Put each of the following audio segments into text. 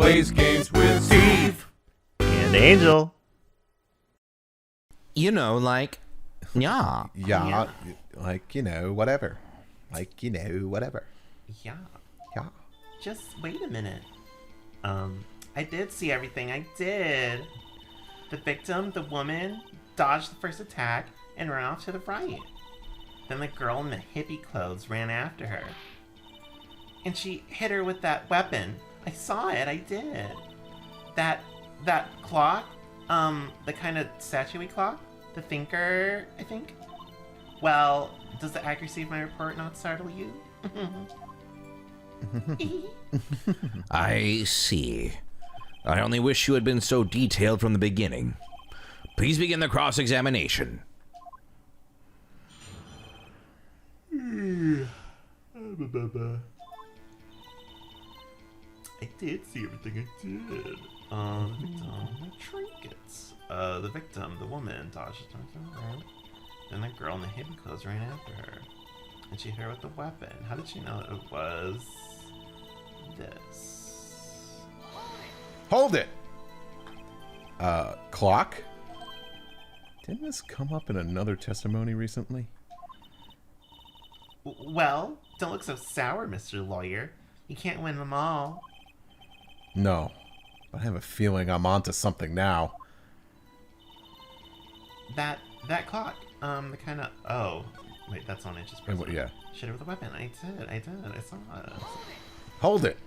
plays games with Steve and Angel. You know, like, yeah. Yeah, like, you know, whatever. Like, you know, whatever. Yeah. Yeah. Just wait a minute. I did see everything. I did. The victim, the woman, dodged the first attack and ran off to the right. Then the girl in the hippie clothes ran after her. And she hit her with that weapon. I saw it. I did. That clock, the kind of statue-y clock, the thinker, I think. Well, does the accuracy of my report not startle you? I see. I only wish you had been so detailed from the beginning. Please begin the cross-examination. I did see everything. I did. The victim, the trinkets. The victim, the woman, dodged the Then the girl in the hippie clothes ran after her. And she hit her with the weapon. How did she know it was this? Hold it! Clock? Didn't this come up in another testimony recently? Well, don't look so sour, Mr. Lawyer. You can't win them all. No, but I have a feeling I'm onto something now. That clock, the kind of... Oh, wait, that's on Inch's prison. Yeah. Shit with a weapon. I did. I saw it. Hold it!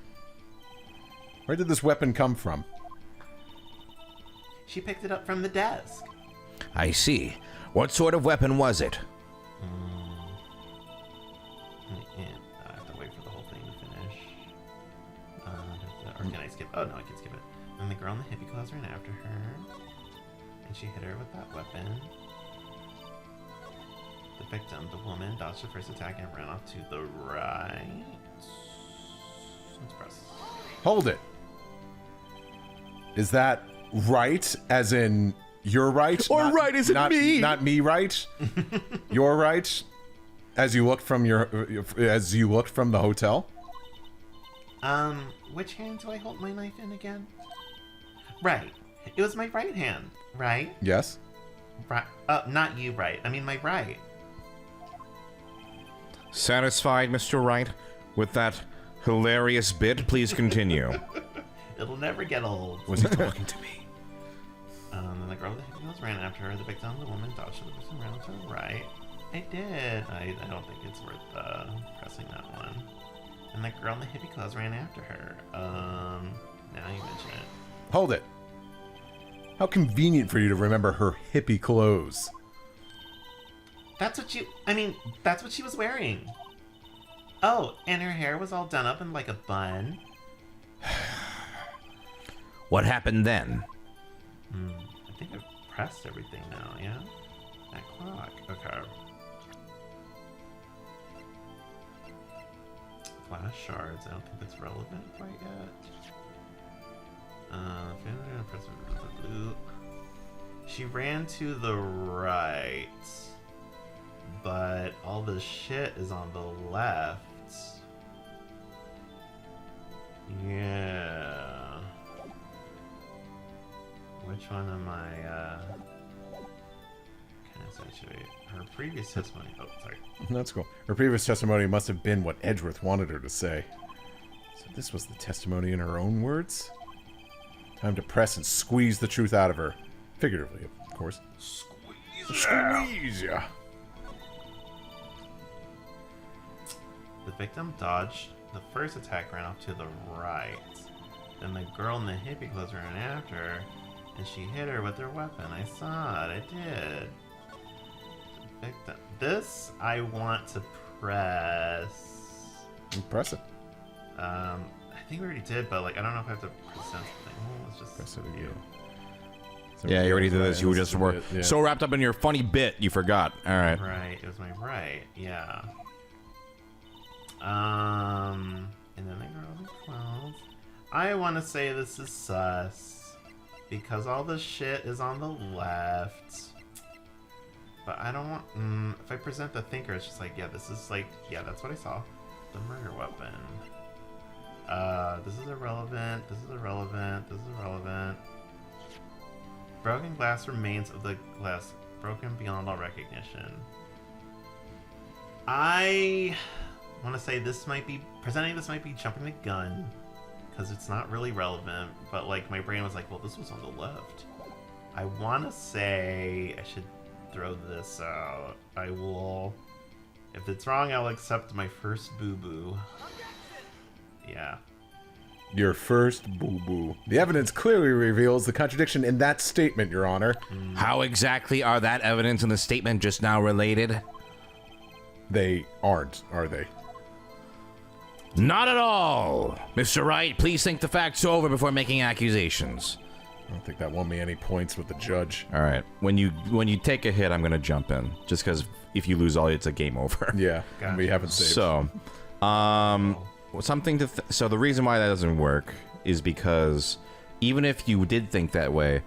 Where did this weapon come from? She picked it up from the desk. I see. What sort of weapon was it? I have to wait for the whole thing to finish. Or can I skip? Oh, no, I can skip it. And the girl in the hippie clothes ran after her. And she hit her with that weapon. The victim, the woman, dodged the first attack and ran off to the right. Let's press. Hold it! Is that right, as in you're right? Or not, right as in not, me? Not me right? You're right? As you looked from the hotel? Which hand do I hold my knife in again? Right. It was my right hand, right? Yes. Right. Not you, right. I mean my right. Satisfied, Mr. Wright, with that hilarious bit? Please continue. It'll never get old. Was he talking to me? And the girl with the hippie clothes ran after her. The victim, the woman, dodged the person ran to the right. I did. I don't think it's worth pressing that one. And the girl in the hippie clothes ran after her. Now you mention it. Hold it. How convenient for you to remember her hippie clothes. That's what she was wearing. Oh, and her hair was all done up in like a bun. What happened then? I think I've pressed everything now, yeah? That clock. Okay. Glass shards. I don't think that's relevant quite yet. She ran to the right. But all the shit is on the left. Yeah. Which one am I, can I situate? Her previous testimony. Oh, sorry. That's cool. Her previous testimony must have been what Edgeworth wanted her to say. So this was the testimony in her own words? Time to press and squeeze the truth out of her. Figuratively, of course. Squeeze, yeah. The victim dodged the first attack, ran off to the right. Then the girl in the hippie clothes ran after her, and she hit her with her weapon. I saw it. I did. The victim. This I want to press. Press it. I think we already did, but like I don't know if I have to press something. Well, let's just Press it again. Yeah, you already did this. You were just so wrapped up in your funny bit, you forgot. All right. Right. It was my right. Yeah. And then the girl in the clothes. I want to say this is sus because all the shit is on the left. But I don't want. If I present the thinker, it's just like, yeah, this is like, yeah, that's what I saw. The murder weapon. This is irrelevant. This is irrelevant. This is irrelevant. Broken glass remains of the glass broken beyond all recognition. I want to say this might be jumping the gun because it's not really relevant, but like my brain was like, well, this was on the left. I want to say I should throw this out. I will. If it's wrong, I'll accept my first boo-boo. Yeah. Your first boo-boo. The evidence clearly reveals the contradiction in that statement, Your Honor. How exactly are that evidence and the statement just now related? They aren't, are they? Not at all! Mr. Wright, please think the facts over before making accusations. I don't think that won me any points with the judge. All right. When you take a hit, I'm going to jump in. Just because if you lose all, it's a game over. Yeah, Gotcha. we haven't saved. So, something to... so the reason why that doesn't work is because even if you did think that way,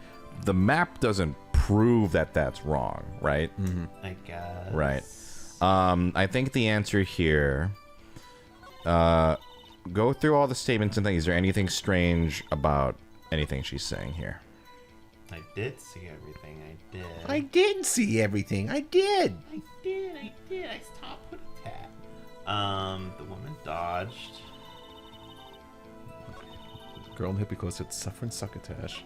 the map doesn't prove that that's wrong, right? Mm-hmm. I guess. Right. I think the answer here... go through all the statements and things. Is there anything strange about anything she's saying here? I did see everything. I did. I did see everything. I did. I did. I stopped with a tat. The woman dodged. Girl in hippie clothes said suffering succotash.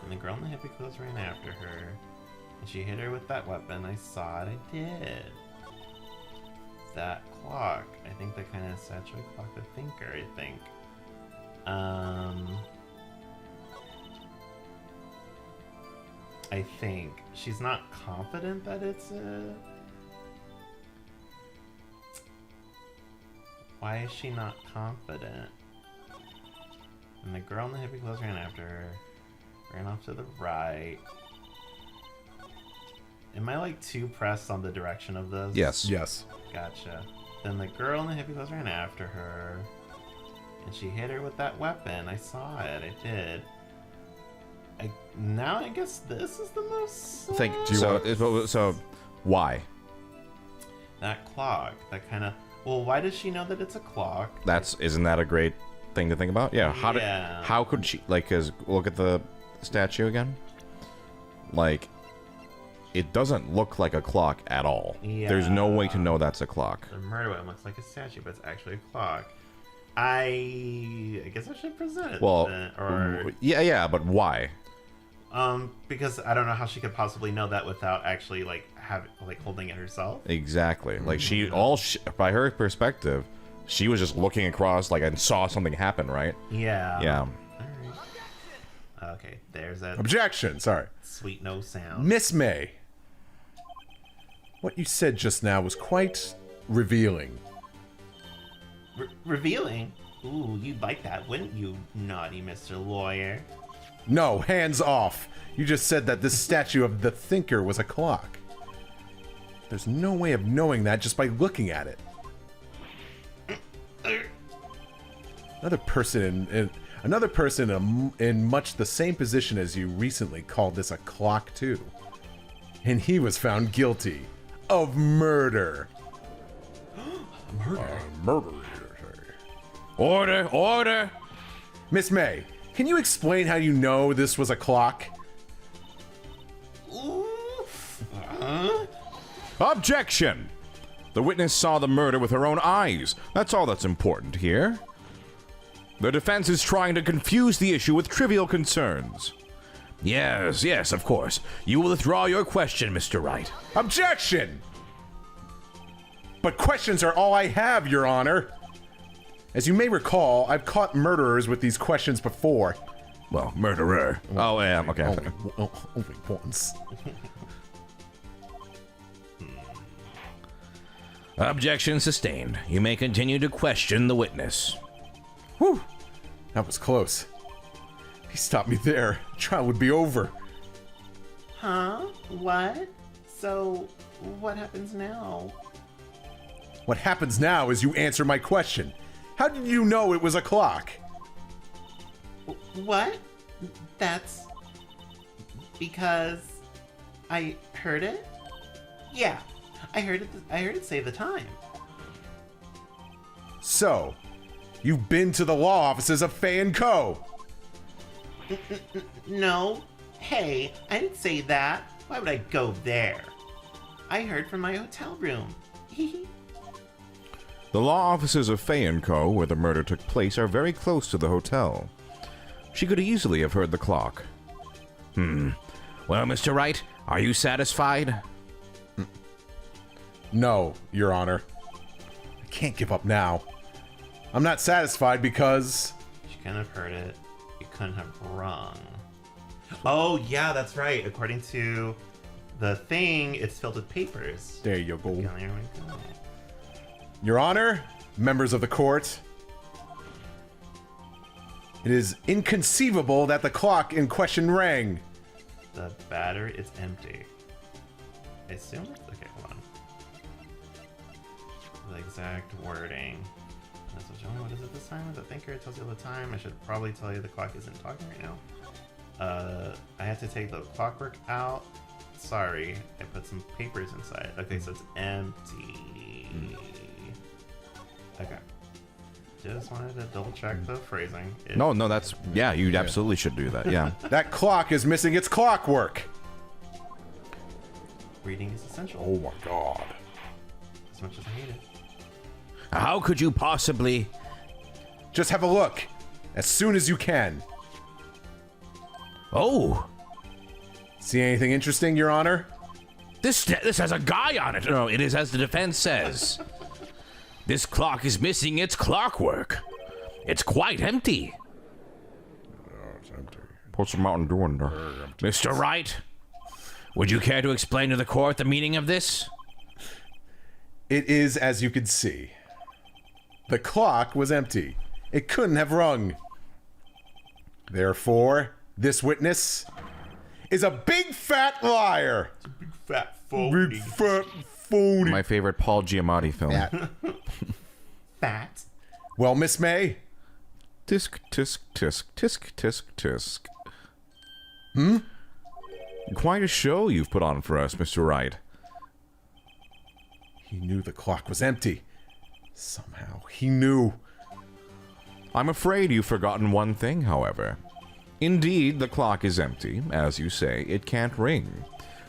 And the girl in the hippie clothes ran after her. And she hit her with that weapon. I saw it. I did. That clock. I think that kind of saturated clock the thinker, I think. I think she's not confident that it's a... Why is she not confident? And the girl in the hippie clothes ran after her. Ran off to the right. Am I like too pressed on the direction of this? Yes. Yes. Gotcha. Then the girl in the hippie clothes ran after her. And she hit her with that weapon. I saw it. I did. Now I guess this is the most... Think. So why? That clock. That kind of... Well, why does she know that it's a clock? Isn't that a great thing to think about? Yeah. How could she, like, 'cause look at the statue again? Like, it doesn't look like a clock at all. Yeah. There's no way to know that's a clock. The murder weapon looks like a statue, but it's actually a clock. I guess I should present it. Well, then, or yeah, but why? because I don't know how she could possibly know that without actually like holding it herself. Exactly. Like by her perspective, she was just looking across like and saw something happen, right? Yeah. Yeah. All right. Okay, there's that Objection. Sorry. sweet no sound. Miss May. What you said just now was quite revealing. Revealing. Ooh, you'd like that, wouldn't you, naughty Mr. Lawyer? No, hands off. You just said that this statue of the thinker was a clock. There's no way of knowing that just by looking at it. Another person in much the same position as you recently called this a clock too. And he was found guilty of murder. Murder. Order. Miss May, can you explain how you know this was a clock? Objection! The witness saw the murder with her own eyes. That's all that's important here. The defense is trying to confuse the issue with trivial concerns. Yes, of course. You will withdraw your question, Mr. Wright. Objection! But questions are all I have, Your Honor. As you may recall, I've caught murderers with these questions before. Well, murderer. Oh, yeah, okay. Only once. Objection sustained. You may continue to question the witness. Whew. That was close. If he stopped me there, trial would be over. Huh? What? So, what happens now? What happens now is you answer my question. How did you know it was a clock? What? That's because I heard it? Yeah, I heard it say the time. So, You've been to the law offices of Fay & Co. No. Hey, I didn't say that. Why would I go there? I heard from my hotel room. The law offices of Fay & Co., where the murder took place, are very close to the hotel. She could easily have heard the clock. Well, Mr. Wright, are you satisfied? No, Your Honor. I can't give up now. I'm not satisfied because... She couldn't have heard it. You couldn't have rung. Oh, yeah, that's right. According to the thing, it's filled with papers. There you go. Yeah, there we go. Your Honor, members of the court, it is inconceivable that the clock in question rang. The battery is empty. I assume it's... Okay, hold on. The exact wording. That's what is it this time? The thinker tells you all the time. I should probably tell you the clock isn't talking right now. I had to take the clockwork out. Sorry, I put some papers inside. Okay, so it's empty. Okay. Just wanted to double check the phrasing. No, that's... Yeah, you absolutely should do that, yeah. That clock is missing its clockwork. Reading is essential. Oh my god. As much as I hate it. How could you possibly... Just have a look. As soon as you can. Oh! See anything interesting, Your Honor? This has a guy on it. No, it is as the defense says. This clock is missing its clockwork. It's quite empty. Oh, it's empty. Put some Mountain Dew in there. Mr. Wright, would you care to explain to the court the meaning of this? It is as you could see. The clock was empty. It couldn't have rung. Therefore, this witness is a big fat liar. Big fat phony. Big fat phony. My favorite Paul Giamatti film. Fat. Well, Miss May? Tisk, tisk, tisk, tisk, tisk, tisk. Quite a show you've put on for us, Mr. Wright. He knew the clock was empty. Somehow, he knew. I'm afraid you've forgotten one thing, however. Indeed, the clock is empty. As you say, it can't ring.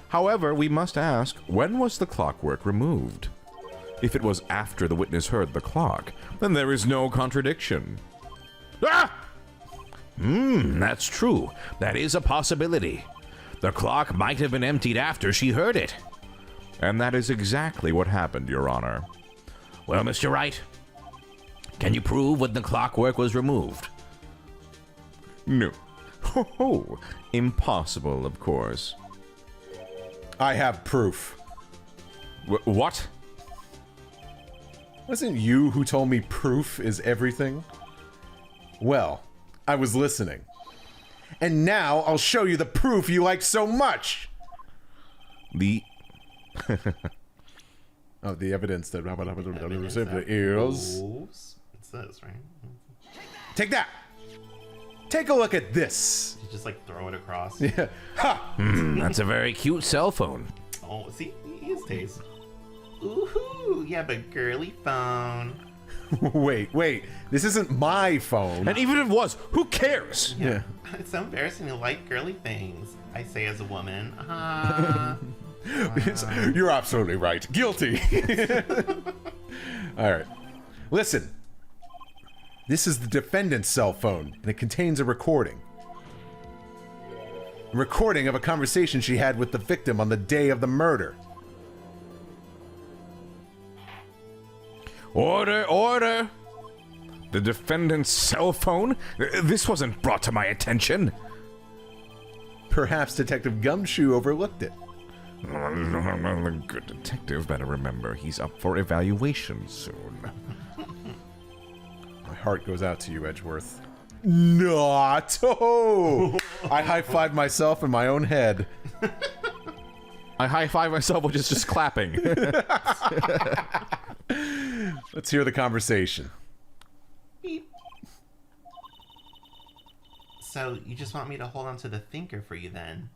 However, we must ask, when was the clockwork removed? If it was after the witness heard the clock, then there is no contradiction. Ah! That's true. That is a possibility. The clock might have been emptied after she heard it. And that is exactly what happened, Your Honor. Well, Mr. Wright, can you prove when the clockwork was removed? No. Ho, impossible, of course. I have proof. What? Wasn't you who told me proof is everything? Well, I was listening. And now I'll show you the proof you like so much! The... Oh, the evidence that Evidence simply that is... proves- It's this, right? Take that! Take a look at this! You just like throw it across. Yeah. Ha! That's a very cute cell phone. Oh, see? He has taste. Ooh, you have a girly phone. Wait. This isn't my phone. And even if it was, who cares? Yeah. It's so embarrassing to like girly things. I say as a woman. You're absolutely right. Guilty. All right. Listen. This is the defendant's cell phone, and it contains a recording. A recording of a conversation she had with the victim on the day of the murder. Order, order! The defendant's cell phone? This wasn't brought to my attention. Perhaps Detective Gumshoe overlooked it. The good detective better remember he's up for evaluation soon. My heart goes out to you, Edgeworth. Not! Oh! I high-fived myself in my own head. I high-five myself, which is just clapping. Let's hear the conversation. Beep. So, you just want me to hold on to the thinker for you then?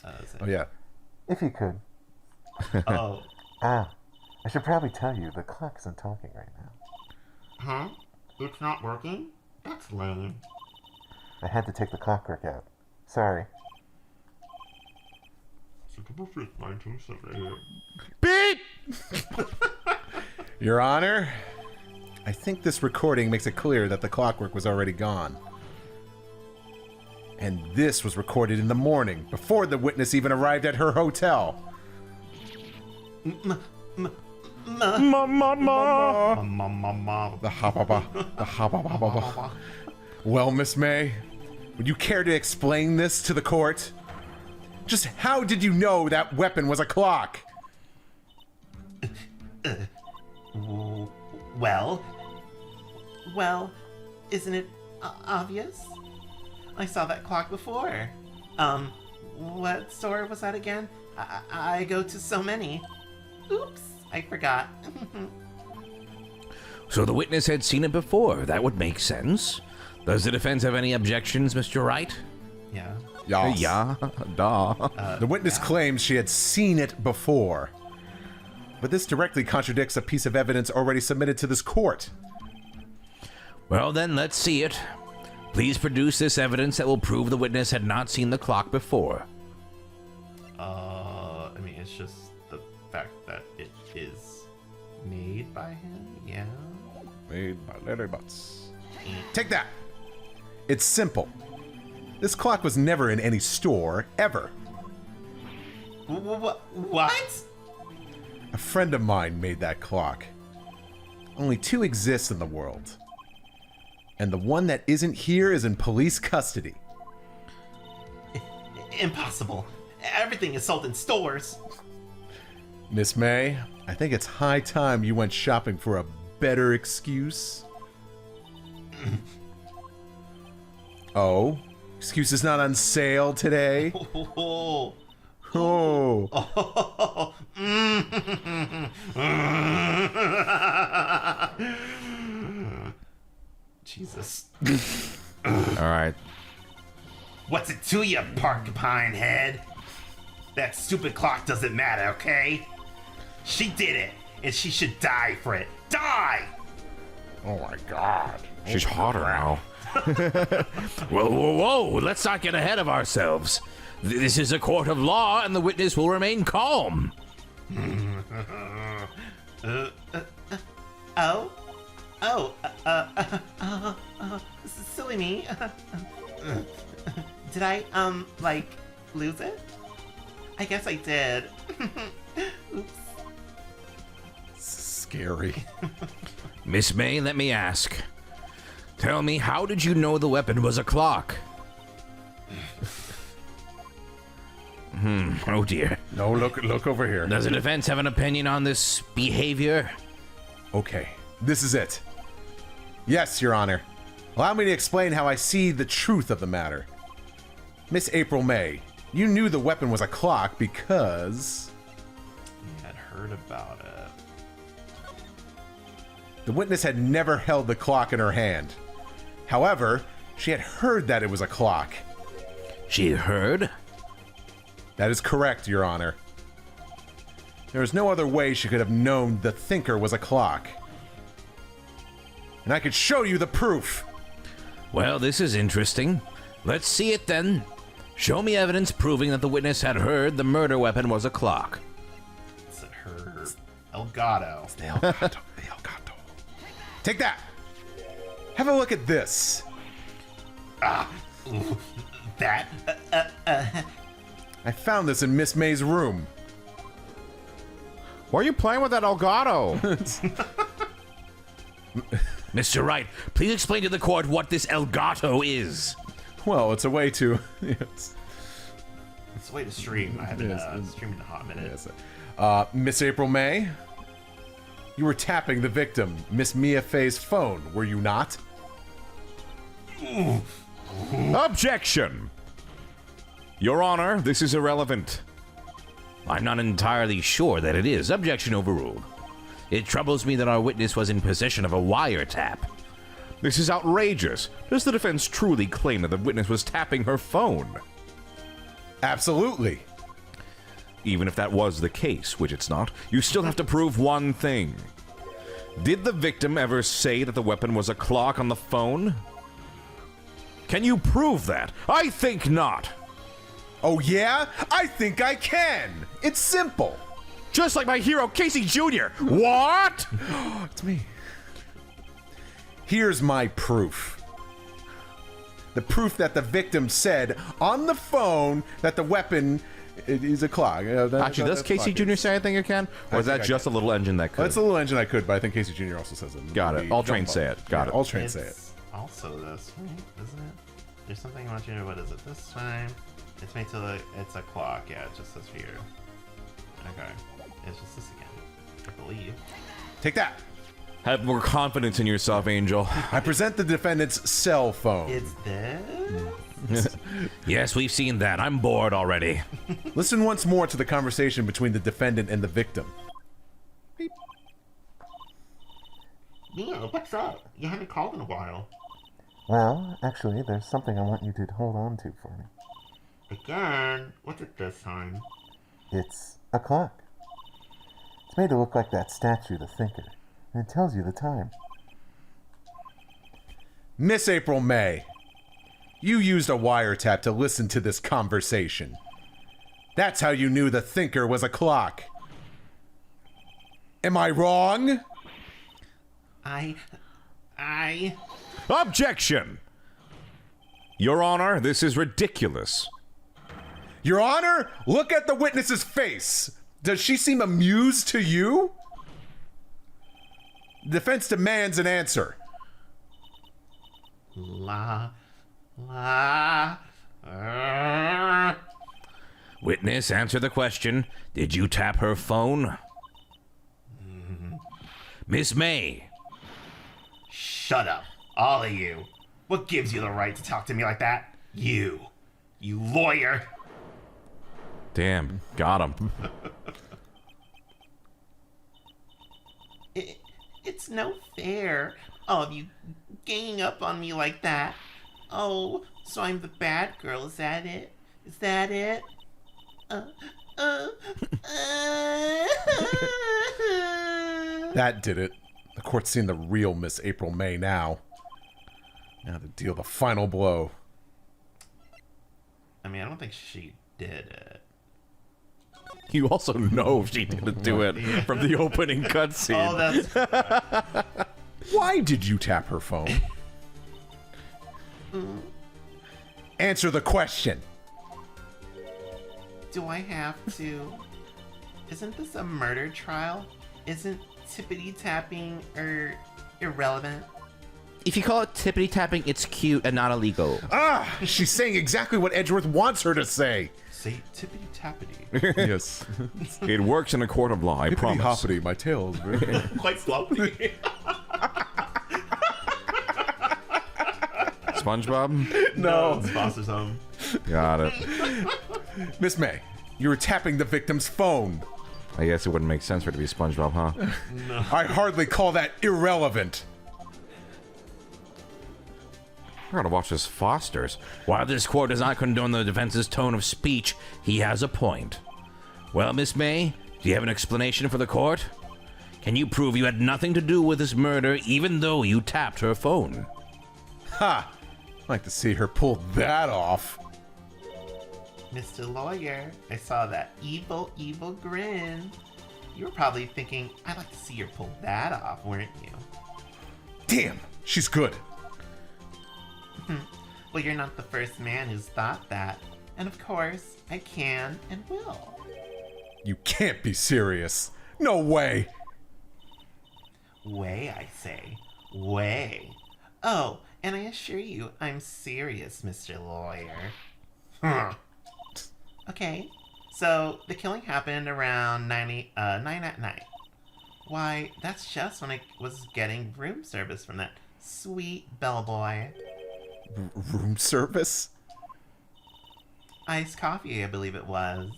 Oh, yeah. If you could. Oh. I should probably tell you, the clock isn't talking right now. Huh? It's not working? That's lame. I had to take the clockwork out. Sorry. September 5th, 1978. Beep! Your Honor, I think this recording makes it clear that the clockwork was already gone. And this was recorded in the morning, before the witness even arrived at her hotel. Ma. The ha-ba-ba. Well, Miss May, would you care to explain this to the court? Just how did you know that weapon was a clock? Well, isn't it obvious? I saw that clock before. What store was that again? I go to so many. Oops, I forgot. So the witness had seen it before. That would make sense. Does the defense have any objections, Mr. Wright? Yeah. Yes. Yeah, duh. The witness claims she had seen it before. But this directly contradicts a piece of evidence already submitted to this court. Well, then, let's see it. Please produce this evidence that will prove the witness had not seen the clock before. I mean, it's just the fact that it is made by him, yeah? Made by Larry Butts. Take that! It's simple. This clock was never in any store, ever. What? A friend of mine made that clock. Only two exist in the world. And the one that isn't here is in police custody. Impossible. Everything is sold in stores. Miss May, I think it's high time you went shopping for a better excuse. Oh? Excuse is not on sale today? Oh. Oh. Jesus. All right. What's it to you, porcupine head? That stupid clock doesn't matter, okay? She did it, and she should die for it. Die! Oh my God. She's hotter now. Whoa, let's not get ahead of ourselves. This is a court of law, and the witness will remain calm. Silly me. Did I, lose it? I guess I did. Oops. Scary. Miss May, let me ask. Tell me, how did you know the weapon was a clock? Oh dear. No, look over here. Does the defense have an opinion on this behavior? Okay, this is it. Yes, Your Honor. Allow me to explain how I see the truth of the matter. Miss April May, you knew the weapon was a clock because... I had heard about it. The witness had never held the clock in her hand. However, she had heard that it was a clock. She heard? That is correct, Your Honor. There is no other way she could have known the thinker was a clock. And I could show you the proof. Well, this is interesting. Let's see it then. Show me evidence proving that the witness had heard the murder weapon was a clock. It's her Elgato. The Elgato. The Elgato. Take that. Have a look at this. That? I found this in Miss May's room. Why are you playing with that Elgato? Mr. Wright, please explain to the court what this Elgato is. Well, it's a way to... Yes. It's a way to stream. I haven't streamed in a hot minute. Yes. Miss April May, you were tapping the victim, Miss Mia Fey's phone, were you not? Objection! Your Honor, this is irrelevant. I'm not entirely sure that it is. Objection overruled. It troubles me that our witness was in possession of a wiretap. This is outrageous. Does the defense truly claim that the witness was tapping her phone? Absolutely. Even if that was the case, which it's not, you still have to prove one thing. Did the victim ever say that the weapon was a clock on the phone? Can you prove that? I think not. Oh yeah? I think I can. It's simple. Just like my hero, Casey Jr. What? It's me. Here's my proof. The proof that the victim said on the phone that the weapon is a clock. Actually, does Casey Jr. say I think it can? Or is that just a little engine that could? That's a little engine I could, but I think Casey Jr. also says it. Got it. All trains say it. Got it. All trains say it. It's also this, right? Isn't it? There's something about you. What is it this time? It's made to look. It's a clock. Yeah, it just says here. Okay. It's just this again. I believe. Take that. Have more confidence in yourself, Angel. I present the defendant's cell phone. It's this? Yes, we've seen that. I'm bored already. Listen once more to the conversation between the defendant and the victim. Beep. Neil, what's up? You haven't called in a while. Well, actually, there's something I want you to hold on to for me. Again? What's it this time? It's a clock. It's made to look like that statue, the Thinker, and it tells you the time. Miss April May, you used a wiretap to listen to this conversation. That's how you knew the Thinker was a clock. Am I wrong? I... Objection! Your Honor, this is ridiculous. Your Honor, look at the witness's face. Does she seem amused to you? The defense demands an answer. Witness, answer the question. Did you tap her phone? Miss May. Shut up, all of you. What gives you the right to talk to me like that? You lawyer. Damn, got him. It's no fair. All of you ganging up on me like that. Oh, so I'm the bad girl, is that it? Is that it? That did it. The court's seen the real Miss April May now. Now to deal the final blow. I mean, I don't think she did it. You also know she didn't do it from the opening cutscene. Oh, that's... Why did you tap her phone? Answer the question. Do I have to? Isn't this a murder trial? Isn't tippity tapping irrelevant? If you call it tippity tapping, it's cute and not illegal. Ah, she's saying exactly what Edgeworth wants her to say. Say tippity tappity. Yes. It works in a court of law, I promise. Hoppity, my tail is very... Quite sloppy. SpongeBob? No. It's Foster's home. Got it. Miss May, you were tapping the victim's phone. I guess it wouldn't make sense for it to be SpongeBob, huh? No. I hardly call that irrelevant. I gotta watch this Foster's. While this court does not condone the defense's tone of speech, he has a point. Well, Miss May, do you have an explanation for the court? Can you prove you had nothing to do with this murder, even though you tapped her phone? Ha! I'd like to see her pull that off. Mr. Lawyer, I saw that evil, evil grin. You were probably thinking, I'd like to see her pull that off, weren't you? Damn, she's good. Well, you're not the first man who's thought that. And of course, I can and will. You can't be serious. No way. Way, I say. Way. Oh, and I assure you, I'm serious, Mr. Lawyer. Okay, so the killing happened around 9 at night. Why, that's just when I was getting room service from that sweet bellboy. Room service? Iced coffee, I believe it was.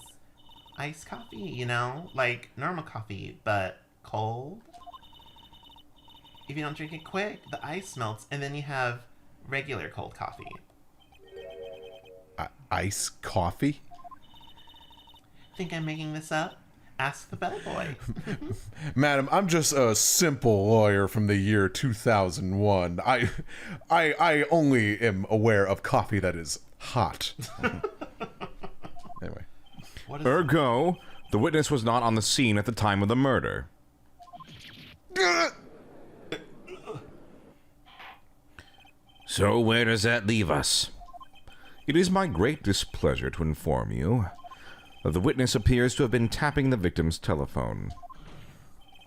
Iced coffee, you know? Like normal coffee, but cold. If you don't drink it quick, the ice melts, and then you have regular cold coffee. Ice coffee? Think I'm making this up? Ask the bellboy. Madam, I'm just a simple lawyer from the year 2001. I only am aware of coffee that is hot. Anyway. What is Ergo, the witness was not on the scene at the time of the murder. So where does that leave us? It is my great displeasure to inform you that the witness appears to have been tapping the victim's telephone.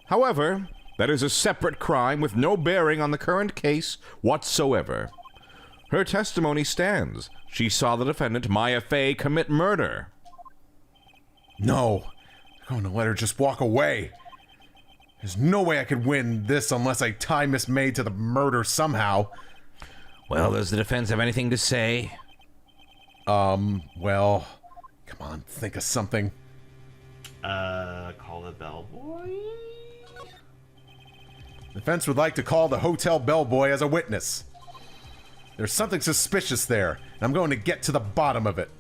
However, that is a separate crime with no bearing on the current case whatsoever. Her testimony stands. She saw the defendant, Maya Fey, commit murder. No. I'm going to let her just walk away. There's no way I could win this unless I tie Miss May to the murder somehow. Well, does the defense have anything to say? Well, come on, think of something. Call the bellboy? The defense would like to call the hotel bellboy as a witness. There's something suspicious there, and I'm going to get to the bottom of it.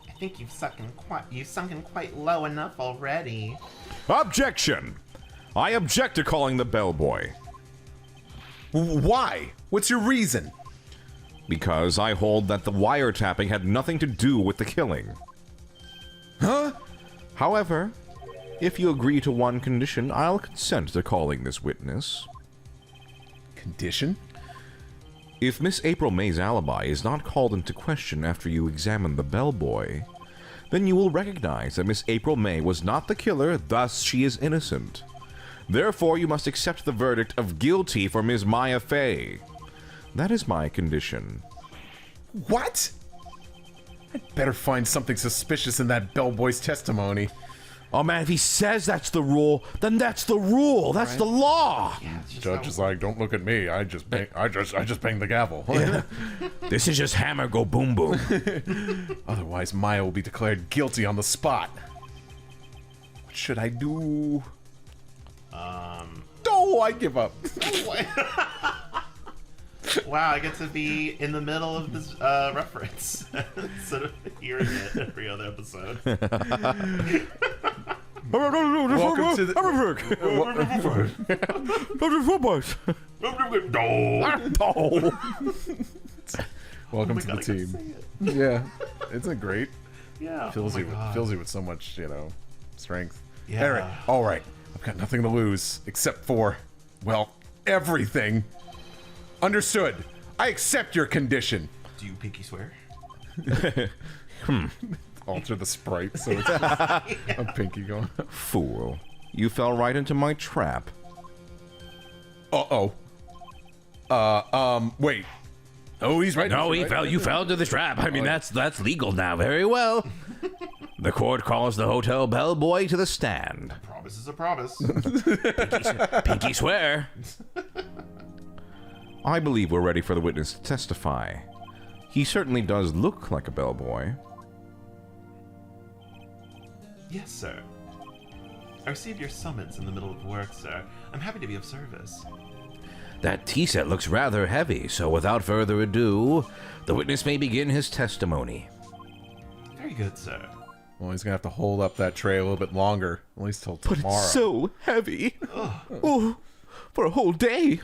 I think you've sunken quite low enough already. Objection! I object to calling the bellboy. Why? What's your reason? Because I hold that the wiretapping had nothing to do with the killing. Huh? However, if you agree to one condition, I'll consent to calling this witness. Condition? If Miss April May's alibi is not called into question after you examine the bellboy, then you will recognize that Miss April May was not the killer, thus she is innocent. Therefore, you must accept the verdict of guilty for Ms. Maya Fey. That is my condition. What? I'd better find something suspicious in that bellboy's testimony. Oh man, if he says that's the rule, then that's the rule. That's the law. Yeah, it's just Judge is like, don't look at me. I just bang the gavel. This is just hammer go boom boom. Otherwise, Maya will be declared guilty on the spot. What should I do? No, I give up. Wow, I get to be in the middle of this reference instead of hearing it every other episode. Welcome to the... Welcome to the team. Yeah, isn't it great? Yeah. Fills you with so much, strength. Yeah. Anyway, all right. I've got nothing to lose except for, well, everything. Understood. I accept your condition. Do you pinky swear? Alter the sprite so it's just a pinky going. Fool. You fell right into my trap. Uh-oh. Wait. Oh, he's right. No, he's right. you fell into the trap. I mean, that's legal now. Very well. The court calls the hotel bellboy to the stand. A promise is a promise. Pinky swear. I believe we're ready for the witness to testify. He certainly does look like a bellboy. Yes, sir. I received your summons in the middle of work, sir. I'm happy to be of service. That tea set looks rather heavy, so without further ado, the witness may begin his testimony. Very good, sir. Well, he's gonna have to hold up that tray a little bit longer, at least till tomorrow. But it's so heavy. Oh, for a whole day.